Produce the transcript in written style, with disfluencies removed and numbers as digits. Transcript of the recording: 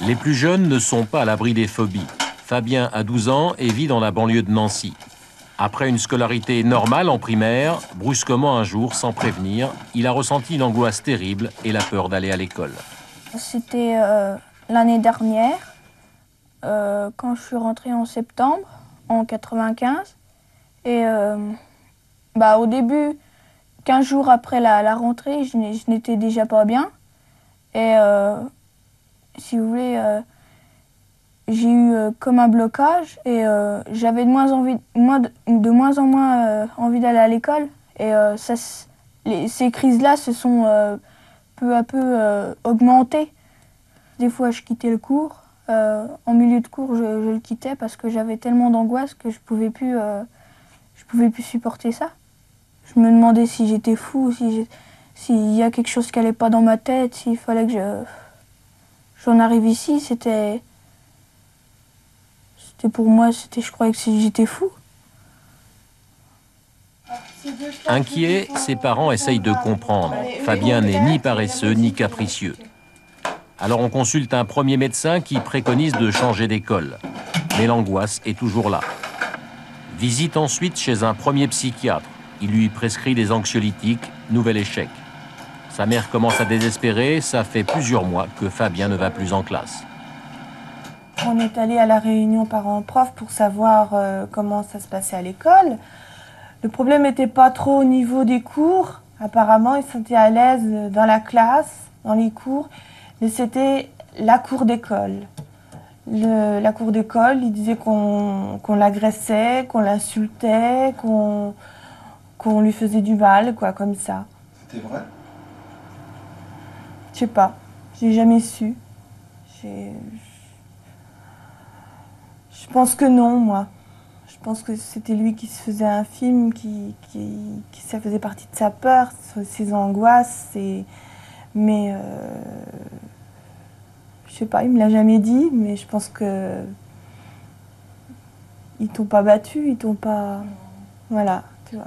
Les plus jeunes ne sont pas à l'abri des phobies. Fabien a 12 ans et vit dans la banlieue de Nancy. Après une scolarité normale en primaire, brusquement un jour, sans prévenir, il a ressenti une angoisse terrible et la peur d'aller à l'école. C'était l'année dernière, quand je suis rentrée en septembre, en 95. Et au début, 15 jours après la rentrée, je n'étais déjà pas bien. Et si vous voulez, j'ai eu comme un blocage et j'avais de moins en moins envie d'aller à l'école. Et ces crises-là se sont peu à peu augmentées. Des fois, je quittais le cours. En milieu de cours, je le quittais parce que j'avais tellement d'angoisse que je pouvais plus supporter ça. Je me demandais si j'étais fou, s'il y a quelque chose qui allait pas dans ma tête, s'il fallait que j'en arrive ici. C'était pour moi, je croyais que j'étais fou. Inquiets, ses parents essayent de comprendre. Fabien n'est ni paresseux ni capricieux. Alors on consulte un premier médecin qui préconise de changer d'école. Mais l'angoisse est toujours là. Visite ensuite chez un premier psychiatre. Il lui prescrit des anxiolytiques, nouvel échec. Sa mère commence à désespérer, ça fait plusieurs mois que Fabien ne va plus en classe. On est allé à la réunion parents-prof pour savoir comment ça se passait à l'école. Le problème n'était pas trop au niveau des cours. Apparemment, ils se sentaient à l'aise dans la classe, dans les cours, mais c'était la cour d'école. La cour d'école, ils disaient qu'on l'agressait, qu'on l'insultait, qu'on lui faisait du mal, quoi, comme ça. C'était vrai? Je sais pas, j'ai jamais su. Je pense que non, moi. Je pense que c'était lui qui se faisait un film, ça faisait partie de sa peur, ses angoisses. Mais je sais pas, il me l'a jamais dit, mais je pense que ils t'ont pas battu, ils t'ont pas... Voilà, tu vois.